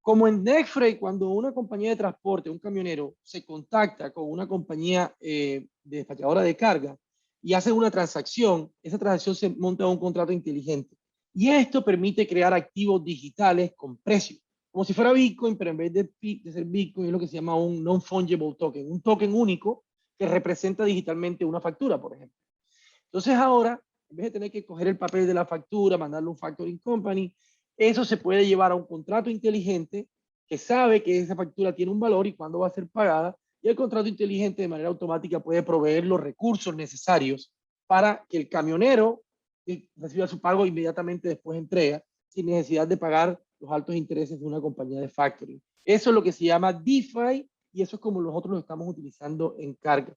Como en Dexfrey, cuando una compañía de transporte, un camionero, se contacta con una compañía de despachadora de carga y hace una transacción, esa transacción se monta en un contrato inteligente. Y esto permite crear activos digitales con precio, como si fuera Bitcoin, pero en vez de ser Bitcoin es lo que se llama un non-fungible token, un token único que representa digitalmente una factura, por ejemplo. Entonces ahora, en vez de tener que coger el papel de la factura, mandarlo a un factoring company, eso se puede llevar a un contrato inteligente que sabe que esa factura tiene un valor y cuándo va a ser pagada, y el contrato inteligente de manera automática puede proveer los recursos necesarios para que el camionero reciba su pago inmediatamente después de entrega, sin necesidad de pagar los altos intereses de una compañía de factoring. Eso es lo que se llama DeFi y eso es como nosotros lo estamos utilizando en carga.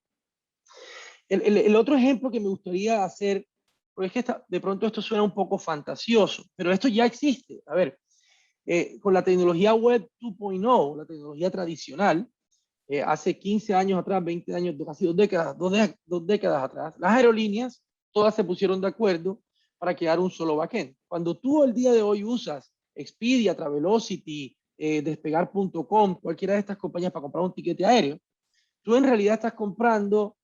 El otro ejemplo que me gustaría hacer, porque es que de pronto esto suena un poco fantasioso, pero esto ya existe. A ver, con la tecnología web 2.0, la tecnología tradicional, hace 15 años atrás, 20 años, casi 2 décadas atrás, las aerolíneas todas se pusieron de acuerdo para crear un solo backend. Cuando tú el día de hoy usas Expedia, Travelocity, Despegar.com, cualquiera de estas compañías para comprar un tiquete aéreo, tú en realidad estás comprando,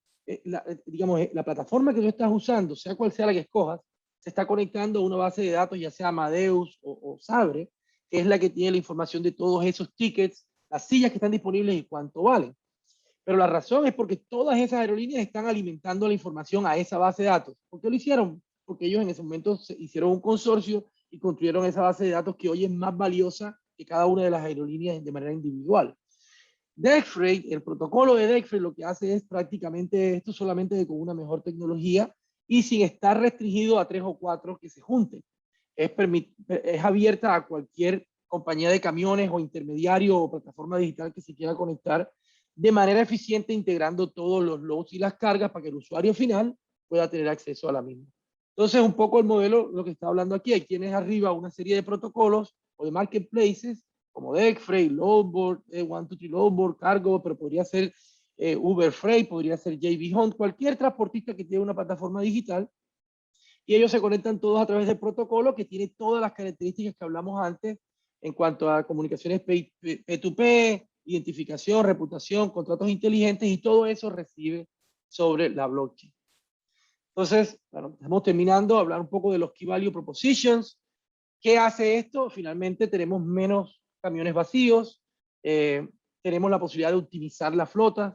la plataforma que tú estás usando, sea cual sea la que escojas, se está conectando a una base de datos, ya sea Amadeus o Sabre, que es la que tiene la información de todos esos tickets, las sillas que están disponibles y cuánto valen. Pero la razón es porque todas esas aerolíneas están alimentando la información a esa base de datos. ¿Por qué lo hicieron? Porque ellos en ese momento hicieron un consorcio y construyeron esa base de datos que hoy es más valiosa que cada una de las aerolíneas de manera individual. Dexfrey, el protocolo de Dexfrey lo que hace es prácticamente esto solamente con una mejor tecnología y sin estar restringido a 3 o 4 que se junten. Es abierta a cualquier compañía de camiones o intermediario o plataforma digital que se quiera conectar de manera eficiente, integrando todos los loads y las cargas para que el usuario final pueda tener acceso a la misma. Entonces, un poco el modelo, lo que está hablando aquí, hay tienes arriba una serie de protocolos o de marketplaces como Dexfrey, Loadboard, 123 Loadboard, Cargo, pero podría ser Uber Freight, podría ser JB Hunt, cualquier transportista que tiene una plataforma digital y ellos se conectan todos a través del protocolo que tiene todas las características que hablamos antes en cuanto a comunicaciones P2P, identificación, reputación, contratos inteligentes, y todo eso recibe sobre la blockchain. Entonces, bueno, estamos terminando a hablar un poco de los Key Value Propositions. ¿Qué hace esto? Finalmente tenemos menos camiones vacíos, tenemos la posibilidad de optimizar las flotas,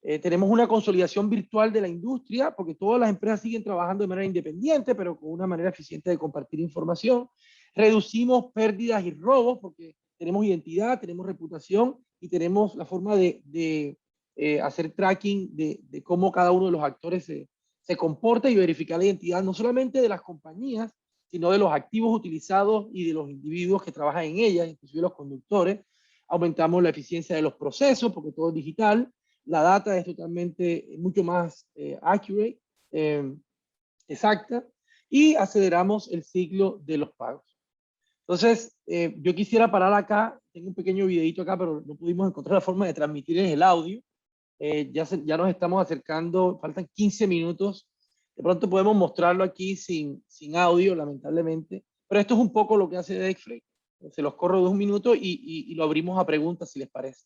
tenemos una consolidación virtual de la industria, porque todas las empresas siguen trabajando de manera independiente, pero con una manera eficiente de compartir información. Reducimos pérdidas y robos, porque tenemos identidad, tenemos reputación y tenemos la forma de hacer tracking de cómo cada uno de los actores se comporta y verificar la identidad no solamente de las compañías, sino de los activos utilizados y de los individuos que trabajan en ellas, inclusive los conductores. Aumentamos la eficiencia de los procesos, porque todo es digital. La data es totalmente, mucho más accurate, exacta, y aceleramos el ciclo de los pagos. Entonces, yo quisiera parar acá. Tengo un pequeño videito acá, pero no pudimos encontrar la forma de transmitir el audio. Ya nos estamos acercando, faltan 15 minutos. De pronto podemos mostrarlo aquí sin audio, lamentablemente. Pero esto es un poco lo que hace Dexfrey. Se los corro de un minuto y lo abrimos a preguntas, si les parece.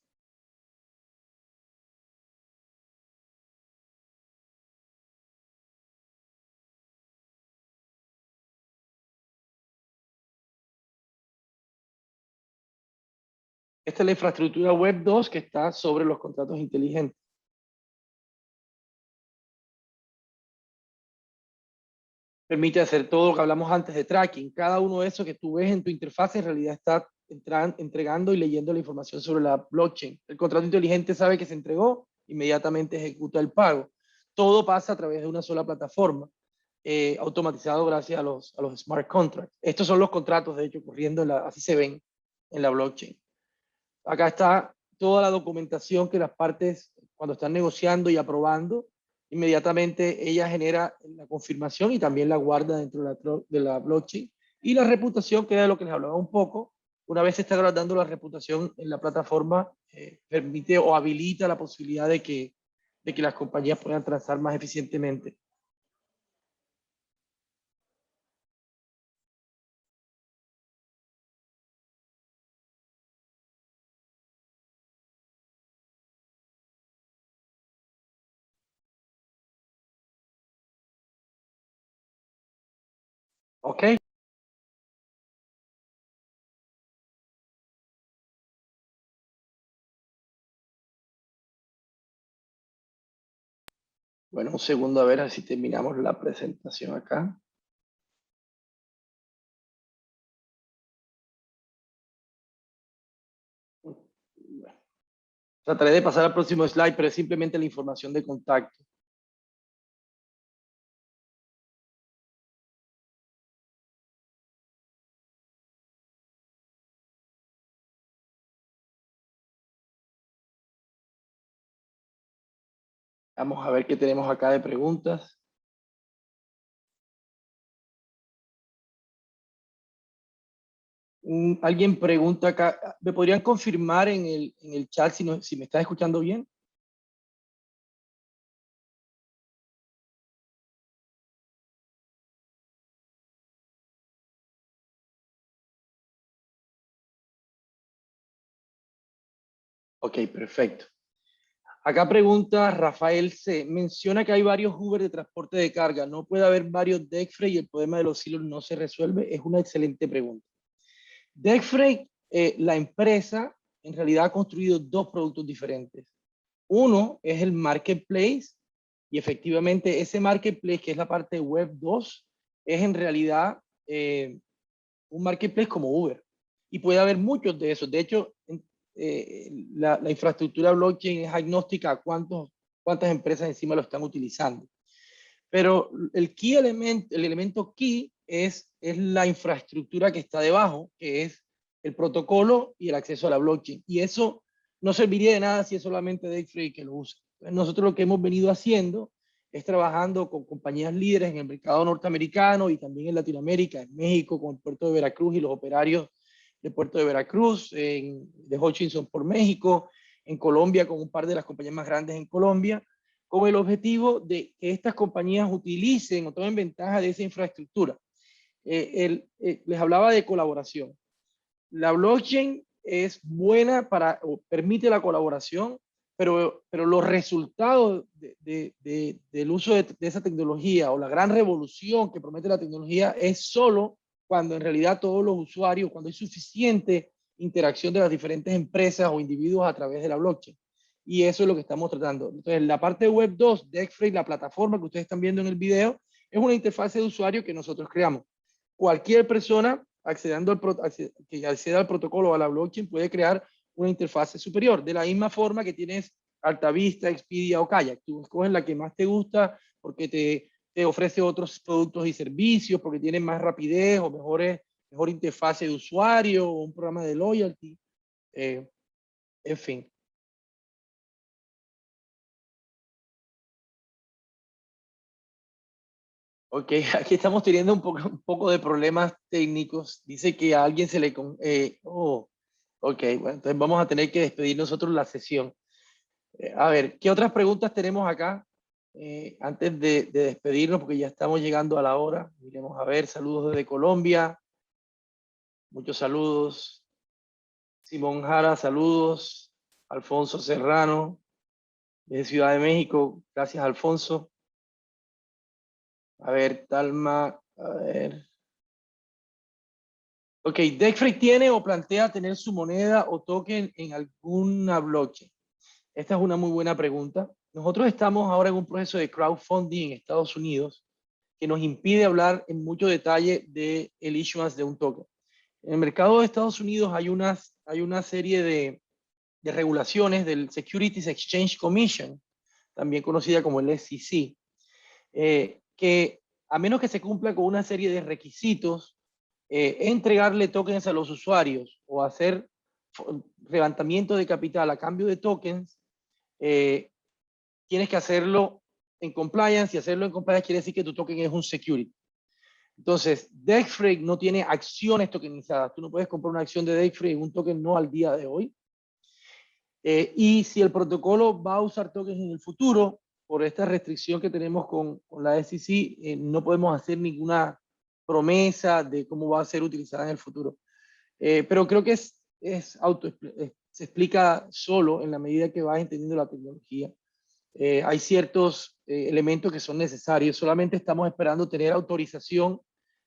Esta es la infraestructura web 2 que está sobre los contratos inteligentes. Permite hacer todo lo que hablamos antes de tracking. Cada uno de esos que tú ves en tu interfaz en realidad está entregando y leyendo la información sobre la blockchain. El contrato inteligente sabe que se entregó, inmediatamente ejecuta el pago. Todo pasa a través de una sola plataforma, automatizado gracias a los smart contracts. Estos son los contratos, de hecho, corriendo, así se ven en la blockchain. Acá está toda la documentación que las partes, cuando están negociando y aprobando, inmediatamente ella genera la confirmación y también la guarda dentro de la blockchain. Y la reputación, que es de lo que les hablaba un poco, una vez se está guardando la reputación en la plataforma, permite o habilita la posibilidad de que las compañías puedan transar más eficientemente. ¿Ok? Bueno, un segundo a ver si terminamos la presentación acá. Bueno, trataré de pasar al próximo slide, pero es simplemente la información de contacto. Vamos a ver qué tenemos acá de preguntas. Alguien pregunta acá, ¿me podrían confirmar en el chat si me estás escuchando bien? Ok, perfecto. Acá pregunta Rafael C. Menciona que hay varios Uber de transporte de carga. ¿No puede haber varios Dexfrey y el problema de los silos no se resuelve? Es una excelente pregunta. Dexfrey, la empresa, en realidad ha construido dos productos diferentes. Uno es el Marketplace, y efectivamente ese Marketplace, que es la parte web 2, es en realidad un Marketplace como Uber. Y puede haber muchos de esos. De hecho, la infraestructura blockchain es agnóstica a cuántas empresas encima lo están utilizando. Pero el elemento key es la infraestructura que está debajo, que es el protocolo y el acceso a la blockchain. Y eso no serviría de nada si es solamente Dexfrey que lo usa. Nosotros lo que hemos venido haciendo es trabajando con compañías líderes en el mercado norteamericano y también en Latinoamérica, en México, con el puerto de Veracruz y los operarios del puerto de Veracruz, de Hutchinson por México, en Colombia con un par de las compañías más grandes en Colombia, con el objetivo de que estas compañías utilicen o tomen ventaja de esa infraestructura. Les hablaba de colaboración. La blockchain es buena para, o permite la colaboración, pero los resultados del uso de esa tecnología o la gran revolución que promete la tecnología es solo cuando en realidad todos los usuarios, cuando hay suficiente interacción de las diferentes empresas o individuos a través de la blockchain. Y eso es lo que estamos tratando. Entonces, la parte web 2 de Dexfrey, la plataforma que ustedes están viendo en el video, es una interfase de usuario que nosotros creamos. Cualquier persona que acceda al protocolo o a la blockchain puede crear una interfase superior, de la misma forma que tienes Altavista, Expedia o Kayak. Tú escoges la que más te gusta porque te ofrece otros productos y servicios, porque tiene más rapidez o mejor interfase de usuario o un programa de loyalty. En fin. Ok, aquí estamos teniendo un poco de problemas técnicos. Dice que a alguien se le... ok, bueno, entonces vamos a tener que despedir nosotros la sesión. A ver, ¿qué otras preguntas tenemos acá? Antes de despedirnos, porque ya estamos llegando a la hora. Miremos a ver, saludos desde Colombia. Muchos saludos. Simón Jara, saludos. Alfonso Serrano, de Ciudad de México. Gracias, Alfonso. A ver, Talma, a ver. Ok, Dexfrey tiene o plantea tener su moneda o token en alguna blockchain. Esta es una muy buena pregunta. Nosotros estamos ahora en un proceso de crowdfunding en Estados Unidos que nos impide hablar en mucho detalle del issuance de un token. En el mercado de Estados Unidos hay una serie de regulaciones del Securities Exchange Commission, también conocida como el SEC, que a menos que se cumpla con una serie de requisitos, entregarle tokens a los usuarios o hacer levantamiento de capital a cambio de tokens, tienes que hacerlo en compliance, y hacerlo en compliance quiere decir que tu token es un security. Entonces, Dexfrey no tiene acciones tokenizadas. Tú no puedes comprar una acción de Dexfrey en un token no al día de hoy. Y si el protocolo va a usar tokens en el futuro, por esta restricción que tenemos con la SEC, no podemos hacer ninguna promesa de cómo va a ser utilizada en el futuro. Pero creo que se explica solo en la medida que vas entendiendo la tecnología. Hay ciertos elementos que son necesarios. Solamente estamos esperando tener autorización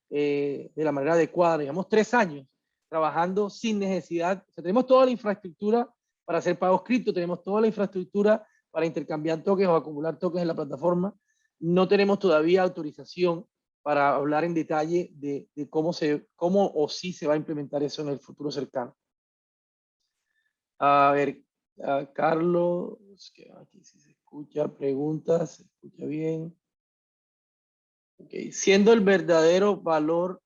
de la manera adecuada. Llevamos 3 años trabajando sin necesidad. O sea, tenemos toda la infraestructura para hacer pagos cripto, tenemos toda la infraestructura para intercambiar tokens o acumular tokens en la plataforma. No tenemos todavía autorización para hablar en detalle de cómo o si se va a implementar eso en el futuro cercano. A ver, Carlos, que aquí sí se escucha, preguntas, se escucha bien. Okay. Siendo el verdadero valor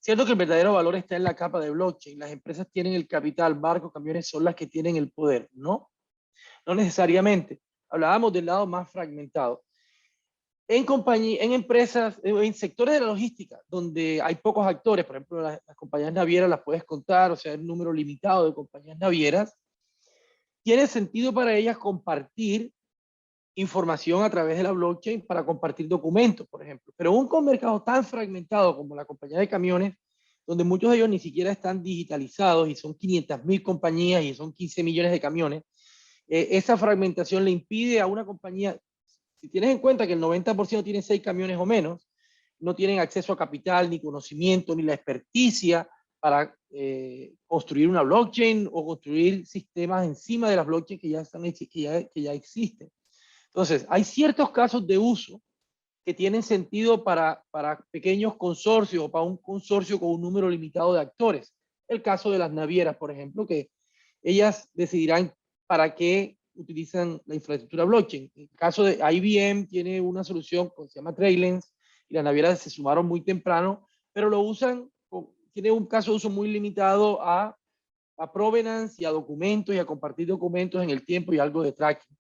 siendo que el verdadero valor está en la capa de blockchain, las empresas tienen el capital, barcos, camiones son las que tienen el poder, ¿no? No necesariamente. Hablábamos del lado más fragmentado. En empresas, en sectores de la logística, donde hay pocos actores, por ejemplo, las compañías navieras las puedes contar, o sea, el número limitado de compañías navieras, tiene sentido para ellas compartir información a través de la blockchain para compartir documentos, por ejemplo. Pero un mercado tan fragmentado como la compañía de camiones, donde muchos de ellos ni siquiera están digitalizados y son 500.000 compañías y son 15 millones de camiones, esa fragmentación le impide a una compañía, si tienes en cuenta que el 90% tiene 6 camiones o menos, no tienen acceso a capital, ni conocimiento, ni la experticia para construir una blockchain o construir sistemas encima de las blockchains que ya existen. Entonces, hay ciertos casos de uso que tienen sentido para pequeños consorcios o para un consorcio con un número limitado de actores. El caso de las navieras, por ejemplo, que ellas decidirán para qué utilizan la infraestructura blockchain. El caso de IBM tiene una solución que se llama Trailens y las navieras se sumaron muy temprano, pero lo usan, tiene un caso de uso muy limitado a provenance y a documentos y a compartir documentos en el tiempo y algo de tracking.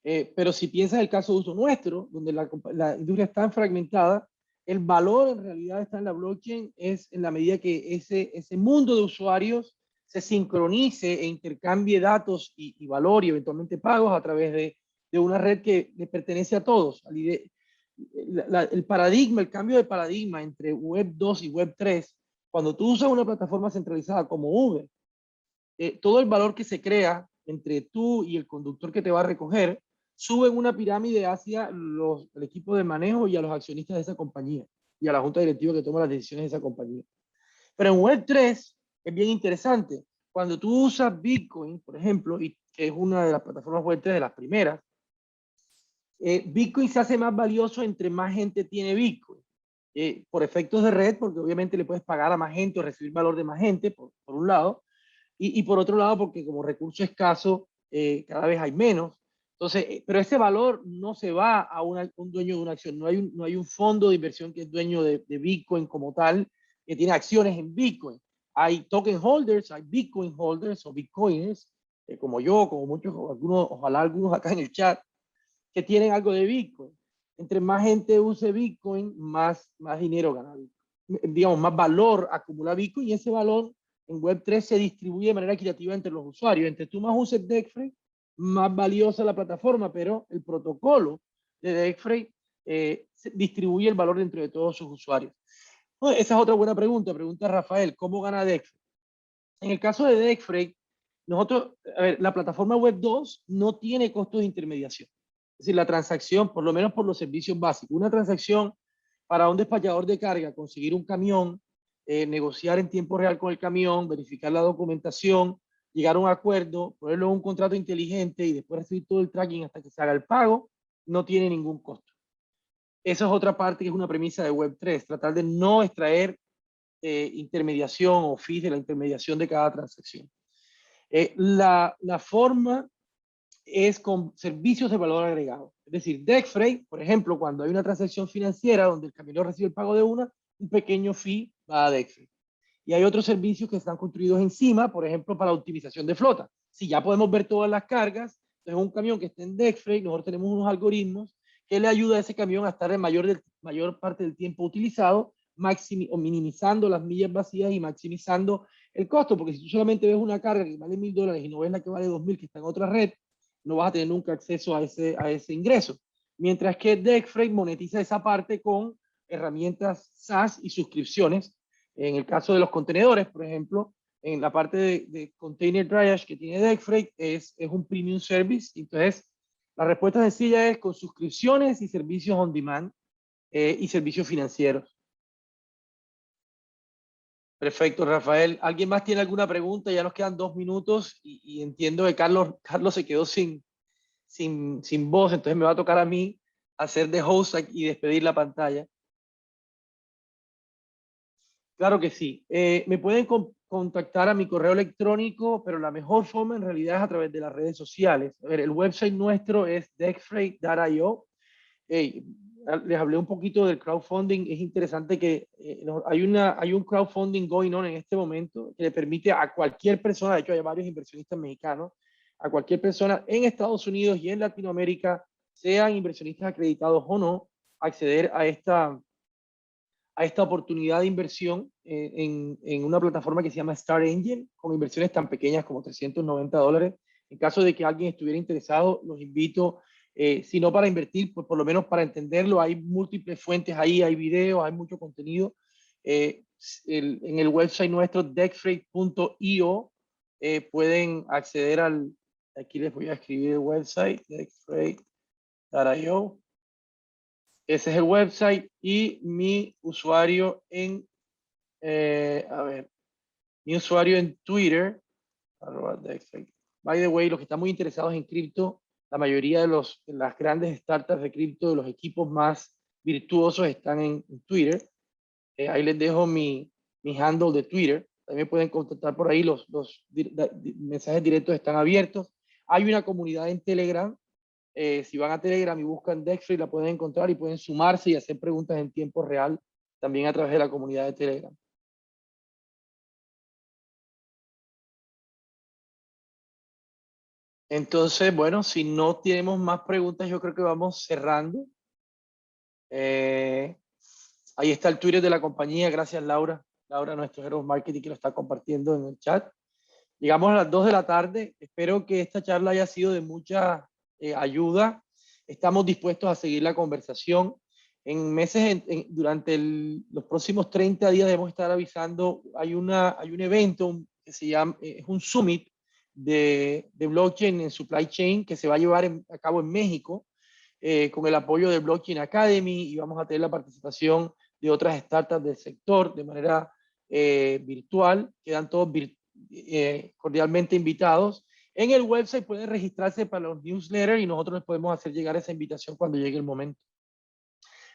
Pero si piensas el caso de uso nuestro, donde la industria está tan fragmentada, el valor en realidad está en la blockchain, es en la medida que ese mundo de usuarios se sincronice e intercambie datos y valor y eventualmente pagos a través de una red que le pertenece a todos. El paradigma, el cambio de paradigma entre Web 2 y Web 3, cuando tú usas una plataforma centralizada como Uber, todo el valor que se crea entre tú y el conductor que te va a recoger sube en una pirámide hacia el equipo de manejo y a los accionistas de esa compañía y a la junta directiva que toma las decisiones de esa compañía. Pero en Web 3 es bien interesante. Cuando tú usas Bitcoin, por ejemplo, y que es una de las plataformas Web 3 de las primeras, Bitcoin se hace más valioso entre más gente tiene Bitcoin. Por efectos de red, porque obviamente le puedes pagar a más gente o recibir valor de más gente, por un lado, y por otro lado, porque como recurso escaso, cada vez hay menos. Entonces, pero ese valor no se va a un dueño de una acción. No hay un fondo de inversión que es dueño de Bitcoin como tal, que tiene acciones en Bitcoin. Hay token holders, hay Bitcoin holders o Bitcoiners, como yo, como muchos, algunos, ojalá algunos acá en el chat, que tienen algo de Bitcoin. Entre más gente use Bitcoin, más dinero gana Bitcoin. Digamos, más valor acumula Bitcoin, y ese valor en Web3 se distribuye de manera equitativa entre los usuarios. Entre tú más uses Dexfray, más valiosa la plataforma, pero el protocolo de Dexfray se distribuye el valor dentro de todos sus usuarios. Bueno, esa es otra buena pregunta. Pregunta Rafael, ¿cómo gana Dexfray? En el caso de Dexfray, nosotros, a ver, la plataforma Web 2 no tiene costos de intermediación. Es decir, la transacción, por lo menos por los servicios básicos, una transacción para un despachador de carga, conseguir un camión, negociar en tiempo real con el camión, verificar la documentación, llegar a un acuerdo, ponerlo en un contrato inteligente y después recibir todo el tracking hasta que se haga el pago, no tiene ningún costo. Esa es otra parte que es una premisa de Web3, tratar de no extraer intermediación o fees de la intermediación de cada transacción. La forma es con servicios de valor agregado. Es decir, Dexfray, por ejemplo, cuando hay una transacción financiera donde el camionero recibe el pago de un pequeño fee va a Dexfray. Y hay otros servicios que están construidos encima, por ejemplo, para optimización de flota. Si ya podemos ver todas las cargas, entonces un camión que esté en Dexfray, nosotros tenemos unos algoritmos que le ayuda a ese camión a estar en mayor parte del tiempo utilizado, o minimizando las millas vacías y maximizando el costo, porque si tú solamente ves una carga que vale $1,000 y no ves la que vale 2,000 que está en otra red, no vas a tener nunca acceso a ese ingreso. Mientras que Dexfray monetiza esa parte con herramientas SaaS y suscripciones. En el caso de los contenedores, por ejemplo, en la parte de Container Dryage que tiene Dexfray es un premium service. Entonces, la respuesta sencilla es con suscripciones y servicios on demand y servicios financieros. Perfecto, Rafael. ¿Alguien más tiene alguna pregunta? Ya nos quedan 2 minutos y entiendo que Carlos se quedó sin voz, entonces me va a tocar a mí hacer de host y despedir la pantalla. Claro que sí. Me pueden contactar a mi correo electrónico, pero la mejor forma en realidad es a través de las redes sociales. A ver, el website nuestro es dexfray.io. Les hablé un poquito del crowdfunding. Es interesante que hay un crowdfunding going on en este momento que le permite a cualquier persona, de hecho hay varios inversionistas mexicanos, a cualquier persona en Estados Unidos y en Latinoamérica, sean inversionistas acreditados o no, acceder a esta oportunidad de inversión en una plataforma que se llama Star Engine, con inversiones tan pequeñas como $390. En caso de que alguien estuviera interesado, los invito, si no para invertir, pues por lo menos para entenderlo. Hay múltiples fuentes ahí, hay videos, hay mucho contenido. En el website nuestro, dexfray.io, pueden acceder aquí les voy a escribir el website, dexfray.io. Ese es el website y mi usuario mi usuario en Twitter, by the way, los que están muy interesados en cripto, la mayoría de las grandes startups de cripto, de los equipos más virtuosos están en Twitter. Ahí les dejo mi handle de Twitter. También pueden contactar por ahí, los mensajes directos están abiertos. Hay una comunidad en Telegram. Si van a Telegram y buscan Dexfray, la pueden encontrar y pueden sumarse y hacer preguntas en tiempo real también a través de la comunidad de Telegram. Entonces, bueno, si no tenemos más preguntas, yo creo que vamos cerrando. Ahí está el Twitter de la compañía. Gracias, Laura. Laura, nuestro Head of Marketing, que lo está compartiendo en el chat. Llegamos a las 2 de la tarde. Espero que esta charla haya sido de mucha ayuda. Estamos dispuestos a seguir la conversación. En meses, durante los próximos 30 días debemos estar avisando. Hay un evento que se llama, es un summit de blockchain en supply chain que se va a llevar a cabo en México con el apoyo de Blockchain Academy, y vamos a tener la participación de otras startups del sector de manera virtual. Quedan todos cordialmente invitados. En el website pueden registrarse para los newsletters y nosotros les podemos hacer llegar esa invitación cuando llegue el momento.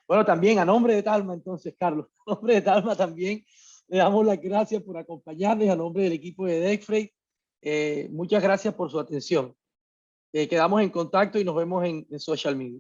Bueno, también a nombre de Talma, entonces, Carlos, a nombre de Talma también le damos las gracias por acompañarnos, a nombre del equipo de Dexfreight. Muchas gracias por su atención. Quedamos en contacto y nos vemos en social media.